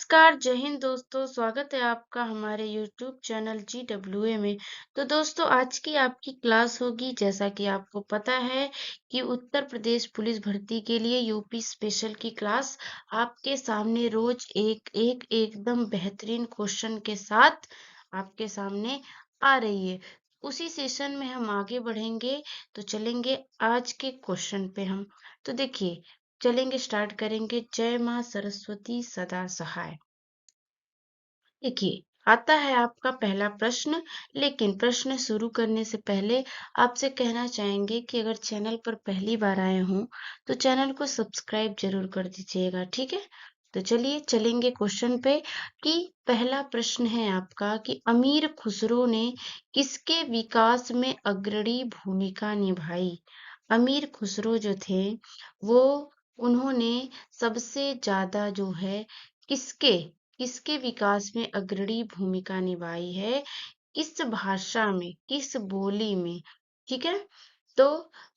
नमस्कार, जय हिंद दोस्तों। स्वागत है आपका हमारे यूट्यूब चैनल GWA में। तो दोस्तों आज की आपकी क्लास होगी, जैसा कि आपको पता है कि उत्तर प्रदेश पुलिस भर्ती के लिए यूपी स्पेशल की क्लास आपके सामने रोज एकदम बेहतरीन क्वेश्चन के साथ आपके सामने आ रही है। उसी सेशन में हम आगे बढ़ेंगे, तो चलेंगे आज के क्वेश्चन पे हम। तो देखिए, चलेंगे, स्टार्ट करेंगे। जय माँ सरस्वती सदा सहाय। देखिए, आता है आपका पहला प्रश्न। लेकिन प्रश्न शुरू करने से पहले आपसे कहना चाहेंगे कि अगर चैनल पर पहली बार आए हों तो चैनल को सब्सक्राइब जरूर कर दीजिएगा, ठीक है। तो चलिए चलेंगे क्वेश्चन पे कि पहला प्रश्न है आपका कि अमीर खुसरो ने किसके विकास में अग्रणी भूमिका निभाई। अमीर खुसरो जो थे वो उन्होंने सबसे ज्यादा जो है किसके किसके विकास में अग्रणी भूमिका निभाई है, किस भाषा में, किस बोली में, ठीक है। तो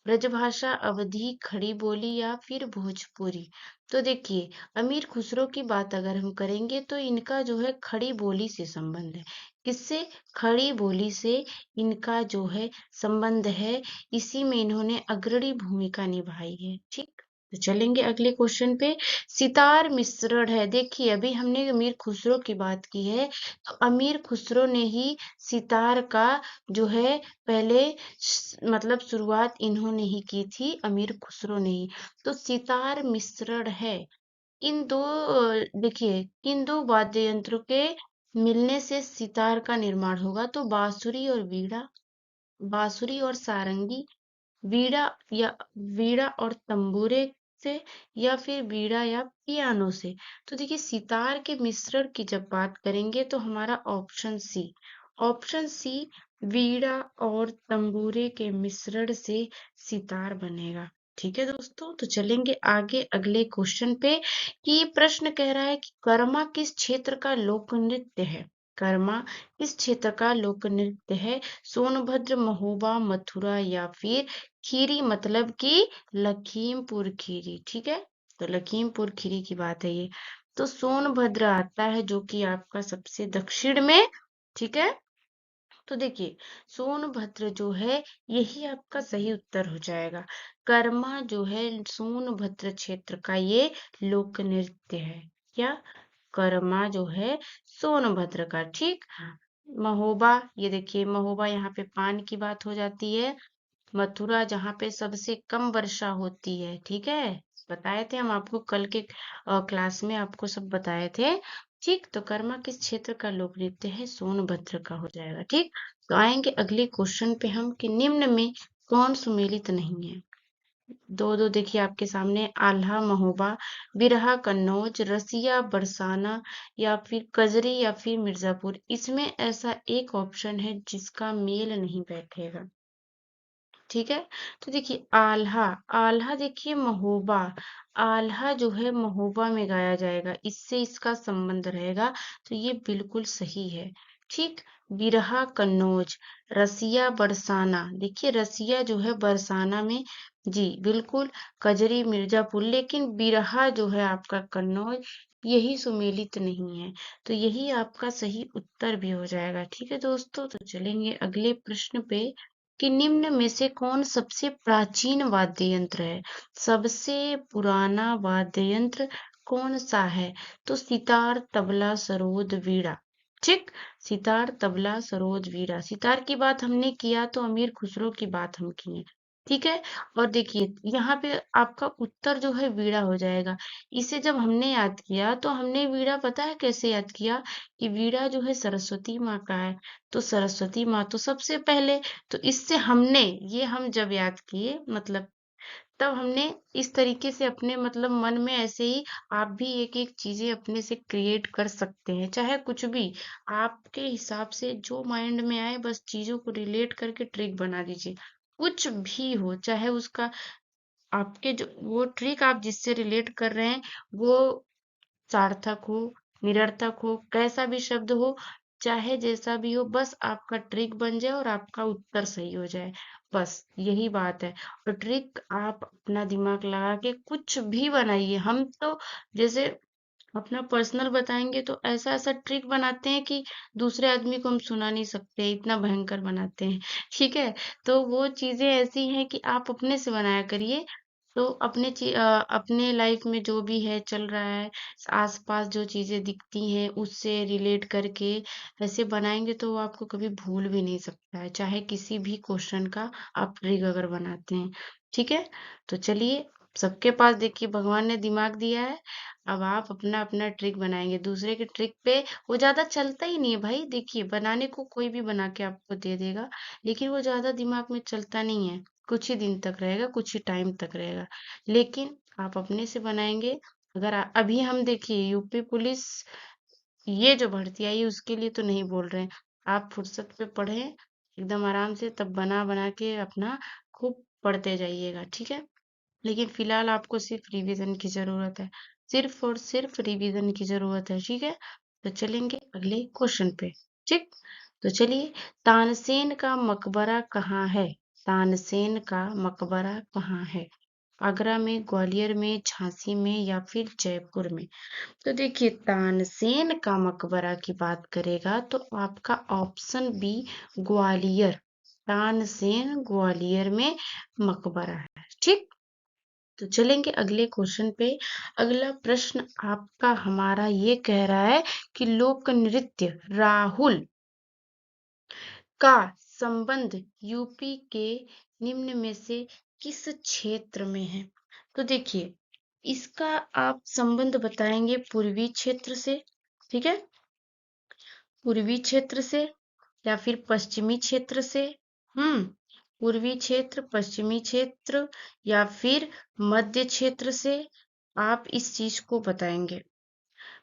ब्रजभाषा, अवधी, खड़ी बोली या फिर भोजपुरी। तो देखिए, अमीर खुसरो की बात अगर हम करेंगे तो इनका जो है खड़ी बोली से संबंध है। किससे? खड़ी बोली से इनका जो है संबंध है। इसी में इन्होंने अग्रणी भूमिका निभाई है, ठीक। तो चलेंगे अगले क्वेश्चन पे। सितार मिश्रण है। देखिए, अभी हमने अमीर खुसरो की बात की है, तो अमीर खुसरो ने ही सितार का जो है पहले मतलब शुरुआत इन्होंने ही की थी, अमीर खुसरो ने ही। तो सितार मिश्रण है। देखिए, किन दो वाद्य यंत्रों के मिलने से सितार का निर्माण होगा? तो बांसुरी और वीणा, बांसुरी और सारंगी, वीणा या वीणा और तंबूरे से, या फिर वीणा या पियानो से। तो देखिए, सितार के मिश्रण की जब बात करेंगे तो हमारा ऑप्शन सी वीणा और तंबूरे के मिश्रण से सितार बनेगा, ठीक है दोस्तों। तो चलेंगे आगे अगले क्वेश्चन पे कि प्रश्न कह रहा है कि कर्मा किस क्षेत्र का लोक नृत्य है। कर्मा किस क्षेत्र का लोक नृत्य है? सोनभद्र, महोबा, मथुरा या फिर खीरी, मतलब कि लखीमपुर खीरी, ठीक है। तो लखीमपुर खीरी की बात है ये। तो सोनभद्र आता है जो कि आपका सबसे दक्षिण में, ठीक है। तो देखिए, सोनभद्र जो है यही आपका सही उत्तर हो जाएगा। कर्मा जो है सोनभद्र क्षेत्र का ये लोक नृत्य है। क्या? कर्मा जो है सोनभद्र का, ठीक। महोबा, ये देखिए महोबा, यहाँ पे पान की बात हो जाती है। मथुरा, जहाँ पे सबसे कम वर्षा होती है, ठीक है। बताए थे हम आपको कल के क्लास में, आपको सब बताए थे, ठीक। तो कर्मा किस क्षेत्र का लोक नृत्य है? सोनभद्र का हो जाएगा, ठीक। तो आएंगे अगले क्वेश्चन पे हम कि निम्न में कौन सुमेलित नहीं है। दो दो देखिए आपके सामने, आल्हा, महोबा, बिरहा, कन्नौज, रसिया, बरसाना या फिर कजरी या फिर मिर्जापुर। इसमें ऐसा एक ऑप्शन है जिसका मेल नहीं बैठेगा, ठीक है। तो देखिए, आल्हा, आल्हा देखिए महोबा, आल्हा जो है महोबा में गाया जाएगा, इससे इसका संबंध रहेगा। तो ये बिल्कुल सही है, ठीक। बिरहा कन्नौज, रसिया बरसाना, देखिए रसिया जो है बरसाना में, जी बिल्कुल। कजरी मिर्जापुर, लेकिन बिरहा जो है आपका कन्नौज, यही सुमेलित नहीं है। तो यही आपका सही उत्तर भी हो जाएगा, ठीक है दोस्तों। तो चलेंगे अगले प्रश्न पे कि निम्न में से कौन सबसे प्राचीन वाद्य यंत्र है। सबसे पुराना वाद्य यंत्र कौन सा है? तो सितार, तबला, सरोद, वीणा, ठीक। सितार, तबला, सरोद, वीणा। सितार की बात हमने किया तो अमीर खुसरो की बात हम किए, ठीक है। और देखिए, यहाँ पे आपका उत्तर जो है वीणा हो जाएगा। इसे जब हमने याद किया तो हमने वीणा, पता है कैसे याद किया? कि वीणा जो है सरस्वती माँ का है, तो सरस्वती माँ तो सबसे पहले। तो इससे हमने, ये हम जब याद किए, मतलब तब हमने इस तरीके से अपने मतलब मन में ऐसे ही आप भी एक एक चीजें अपने से क्रिएट कर सकते हैं, चाहे कुछ भी आपके हिसाब से जो माइंड में आए, बस चीजों को रिलेट करके ट्रिक बना दीजिए। कुछ भी हो, चाहे उसका आपके जो वो ट्रिक आप जिससे रिलेट कर रहे हैं वो सार्थक हो, निरर्थक हो, कैसा भी शब्द हो, चाहे जैसा भी हो, बस आपका ट्रिक बन जाए और आपका उत्तर सही हो जाए, बस यही बात है। और ट्रिक आप अपना दिमाग लगा के कुछ भी बनाइए। हम तो जैसे अपना पर्सनल बताएंगे तो ऐसा ऐसा ट्रिक बनाते हैं कि दूसरे आदमी को हम सुना नहीं सकते, इतना भयंकर बनाते हैं। ठीक है, तो वो चीजें ऐसी हैं कि आप अपने से बनाया करिए। तो अपने लाइफ में जो भी है चल रहा है, आसपास जो चीजें दिखती हैं उससे रिलेट करके ऐसे बनाएंगे तो वो आपको कभी भूल भी नहीं सकता है, चाहे किसी भी क्वेश्चन का आप ट्रिक अगर बनाते हैं। ठीक है, तो चलिए, सबके पास देखिए भगवान ने दिमाग दिया है। अब आप अपना अपना ट्रिक बनाएंगे, दूसरे के ट्रिक पे वो ज्यादा चलता ही नहीं है भाई। देखिए, बनाने को कोई भी बना के आपको दे देगा, लेकिन वो ज्यादा दिमाग में चलता नहीं है। कुछ ही दिन तक रहेगा, कुछ ही टाइम तक रहेगा। लेकिन आप अपने से बनाएंगे। अगर अभी हम देखिए यूपी पुलिस, ये जो भर्ती आई है उसके लिए तो नहीं बोल रहे हैं। आप फुर्सत पे पढ़ें एकदम आराम से, तब बना बना के अपना खूब पढ़ते जाइएगा। ठीक है, लेकिन फिलहाल आपको सिर्फ रिवीजन की जरूरत है, सिर्फ और सिर्फ रिवीजन की जरूरत है। ठीक है, तो चलेंगे अगले क्वेश्चन पे। ठीक, तो चलिए, तानसेन का मकबरा कहाँ है? तानसेन का मकबरा कहाँ है? आगरा में, ग्वालियर में, झांसी में या फिर जयपुर में? तो देखिए, तानसेन का मकबरा की बात करेगा तो आपका ऑप्शन बी ग्वालियर, तानसेन ग्वालियर में मकबरा है। ठीक, तो चलेंगे अगले क्वेश्चन पे। अगला प्रश्न आपका हमारा ये कह रहा है कि लोक नृत्य राहुल का संबंध यूपी के निम्न में से किस क्षेत्र में है? तो देखिए, इसका आप संबंध बताएंगे पूर्वी क्षेत्र से, ठीक है, पूर्वी क्षेत्र से या फिर पश्चिमी क्षेत्र से। हम्म, पूर्वी क्षेत्र, पश्चिमी क्षेत्र या फिर मध्य क्षेत्र से आप इस चीज को बताएंगे।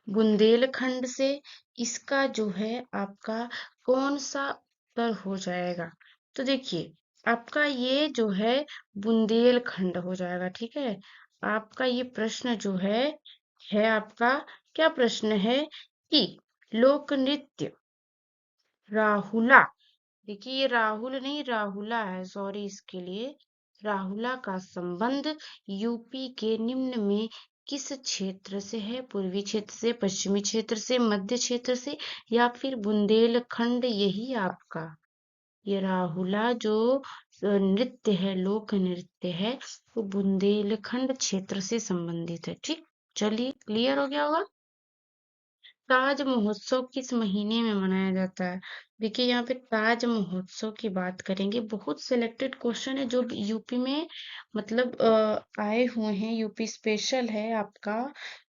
बुंदेलखंड से इसका जो है आपका कौन सा उत्तर हो जाएगा? तो देखिए, आपका ये जो है बुंदेलखंड हो जाएगा। ठीक है, आपका ये प्रश्न जो है आपका क्या प्रश्न है कि लोक नृत्य राहुला, देखिए ये राहुल नहीं राहुला है, सॉरी इसके लिए, राहुला का संबंध यूपी के निम्न में किस क्षेत्र से है? पूर्वी क्षेत्र से, पश्चिमी क्षेत्र से, मध्य क्षेत्र से या फिर बुंदेलखंड? यही आपका ये राहुला जो नृत्य है, लोक नृत्य है, वो बुंदेलखंड क्षेत्र से संबंधित है। ठीक, चलिए, क्लियर हो गया होगा। ताज महोत्सव किस महीने में मनाया जाता है? देखिए, यहाँ पे ताज महोत्सव की बात करेंगे। बहुत सिलेक्टेड क्वेश्चन है जो यूपी में मतलब आए हुए हैं, यूपी स्पेशल है आपका।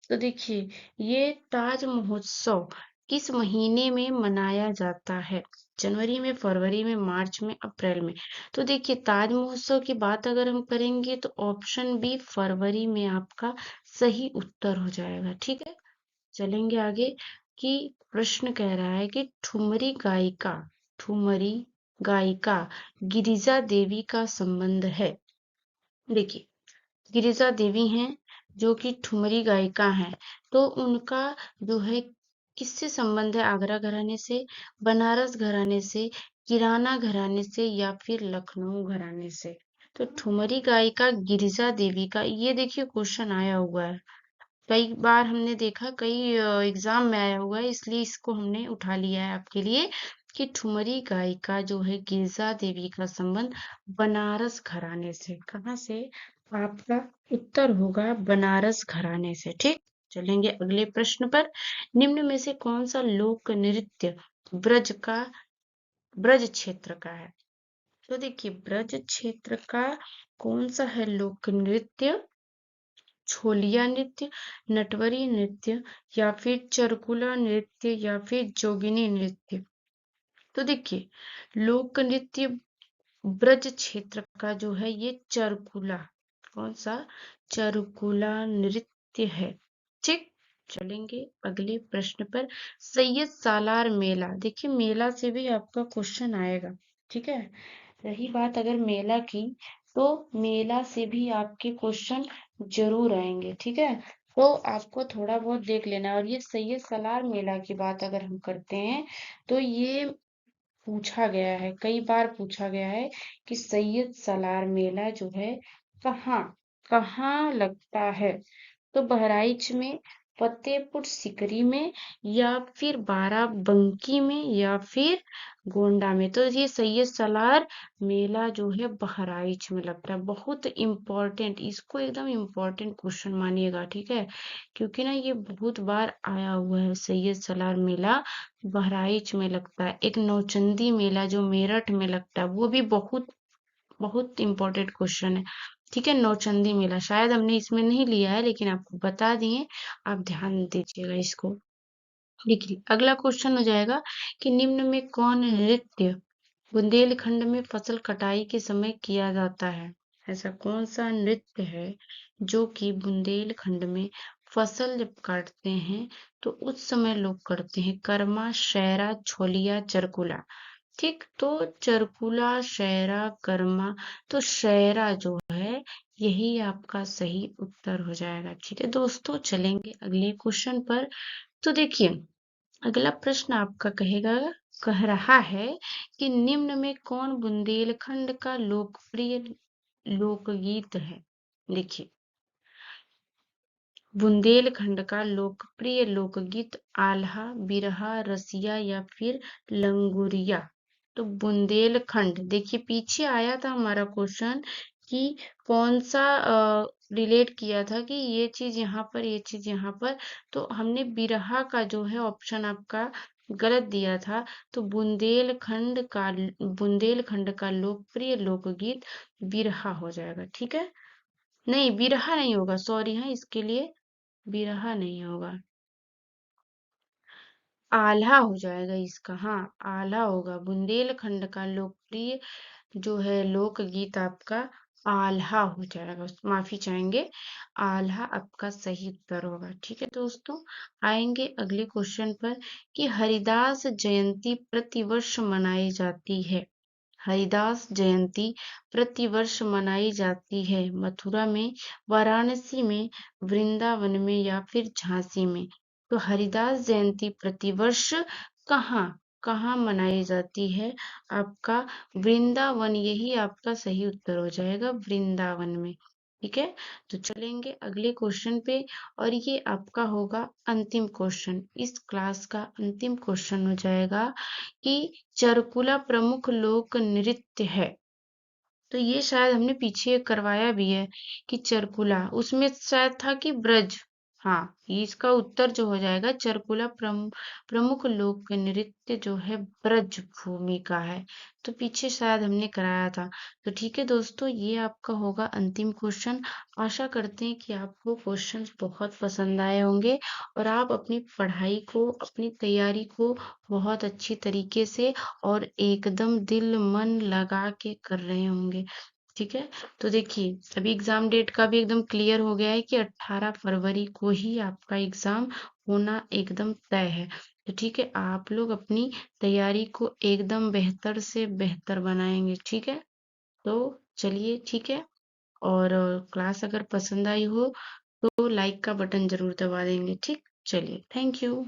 तो देखिए, ये ताज महोत्सव किस महीने में मनाया जाता है? जनवरी में, फरवरी में, मार्च में, अप्रैल में? तो देखिए, ताज महोत्सव की बात अगर हम करेंगे तो ऑप्शन बी फरवरी में आपका सही उत्तर हो जाएगा। ठीक है, चलेंगे आगे कि प्रश्न कह रहा है कि ठुमरी गायिका गिरिजा देवी का संबंध है। देखिए, गिरिजा देवी हैं जो कि ठुमरी गायिका हैं, तो उनका जो है किससे संबंध है? आगरा घराने से, बनारस घराने से, किराना घराने से या फिर लखनऊ घराने से? तो ठुमरी गायिका गिरिजा देवी का, ये देखिए क्वेश्चन आया हुआ है, कई बार हमने देखा, कई एग्जाम में आया हुआ है, इसलिए इसको हमने उठा लिया है आपके लिए कि ठुमरी गायिका जो है गिरिजा देवी का संबंध बनारस घराने से। कहाँ से? आपका उत्तर होगा बनारस घराने से। ठीक, चलेंगे अगले प्रश्न पर। निम्न में से कौन सा लोक नृत्य ब्रज क्षेत्र का है? तो देखिए, ब्रज क्षेत्र का कौन सा है लोक नृत्य? छोलिया नृत्य, नटवरी नृत्य या फिर चरकुला नृत्य या फिर जोगिनी नृत्य? तो देखिए, लोक नृत्य ब्रज क्षेत्र का जो है ये चरकुला, कौन सा? चरकुला नृत्य है। ठीक, चलेंगे अगले प्रश्न पर। सैयद सालार मेला, देखिए मेला से भी आपका क्वेश्चन आएगा। ठीक है, रही बात अगर मेला की, तो मेला से भी आपके क्वेश्चन जरूर आएंगे। ठीक है, तो आपको थोड़ा बहुत देख लेना है। और ये सैयद सालार मेला की बात अगर हम करते हैं तो ये पूछा गया है, कई बार पूछा गया है कि सैयद सालार मेला जो है कहाँ कहाँ लगता है? तो बहराइच में, फतेहपुर सिकरी में या फिर बाराबंकी में या फिर गोंडा में। तो ये सैयद सलार मेला जो है बहराइच में लगता है। बहुत इम्पोर्टेंट, इसको एकदम इम्पोर्टेंट क्वेश्चन मानिएगा, ठीक है, क्योंकि ना ये बहुत बार आया हुआ है। सैयद सलार मेला बहराइच में लगता है। एक नौचंदी मेला जो मेरठ में लगता है, वो भी बहुत बहुत इम्पोर्टेंट क्वेश्चन है, ठीक है। नौचंदी मेला शायद हमने इसमें नहीं लिया है, लेकिन आपको बता दिए, आप ध्यान दीजिएगा इसको। देखिए अगला क्वेश्चन हो जाएगा कि निम्न में कौन नृत्य बुंदेलखंड में फसल कटाई के समय किया जाता है। ऐसा कौन सा नृत्य है जो कि बुंदेलखंड में फसल जब काटते हैं तो उस समय लोग करते हैं। कर्मा, शैरा, छोलिया, चरकुला। ठीक, तो चरकुला, शैरा, कर्मा, तो शैरा जो है यही आपका सही उत्तर हो जाएगा। ठीक है दोस्तों, चलेंगे अगले क्वेश्चन पर। तो देखिए अगला प्रश्न आपका कह रहा है कि निम्न में कौन बुंदेलखंड का लोकप्रिय लोकगीत है। देखिए बुंदेलखंड का लोकप्रिय लोकगीत आल्हा, बिरहा, रसिया या फिर लंगुरिया। तो बुंदेलखंड, देखिए पीछे आया था हमारा क्वेश्चन कि कौन सा रिलेट किया था कि ये चीज यहाँ पर, ये चीज यहाँ पर। तो हमने बिरहा का जो है ऑप्शन आपका गलत दिया था। तो बुंदेलखंड का लोकप्रिय लोकगीत बिरहा हो जाएगा। ठीक है, नहीं बिरहा नहीं होगा, सॉरी, हाँ इसके लिए बिरहा नहीं होगा, आल्हा हो जाएगा इसका। हाँ आल्हा होगा। बुंदेलखंड का लोकप्रिय जो है लोकगीत आपका आल्हा हो जाएगा, माफी चाहेंगे, आल्हा आपका सही उत्तर होगा। ठीक है दोस्तों, आएंगे अगले क्वेश्चन पर कि हरिदास जयंती प्रतिवर्ष मनाई जाती है। हरिदास जयंती प्रतिवर्ष मनाई जाती है मथुरा में, वाराणसी में, वृंदावन में या फिर झांसी में। तो हरिदास जयंती प्रतिवर्ष कहाँ कहाँ मनाई जाती है? आपका वृंदावन, यही आपका सही उत्तर हो जाएगा, वृंदावन में। ठीक है, तो चलेंगे अगले क्वेश्चन पे, और ये आपका होगा अंतिम क्वेश्चन, इस क्लास का अंतिम क्वेश्चन हो जाएगा कि चरकुला प्रमुख लोक नृत्य है। तो ये शायद हमने पीछे करवाया भी है कि चरकुला, उसमें शायद था कि ब्रज। हाँ, ये इसका उत्तर जो हो जाएगा चरकुला प्रमुख लोक नृत्य जो है ब्रज भूमि का है। तो पीछे शायद हमने कराया था। तो ठीक है दोस्तों, ये आपका होगा अंतिम क्वेश्चन। आशा करते हैं कि आपको क्वेश्चंस बहुत पसंद आए होंगे और आप अपनी पढ़ाई को, अपनी तैयारी को बहुत अच्छी तरीके से और एकदम दिल मन लगा के कर रहे होंगे। ठीक है, तो देखिए अभी एग्जाम डेट का भी एकदम क्लियर हो गया है कि 18 फरवरी को ही आपका एग्जाम होना एकदम तय है। तो ठीक है, आप लोग अपनी तैयारी को एकदम बेहतर से बेहतर बनाएंगे। ठीक है, तो चलिए ठीक है, और क्लास अगर पसंद आई हो तो लाइक का बटन जरूर दबा देंगे। ठीक, चलिए, थैंक यू।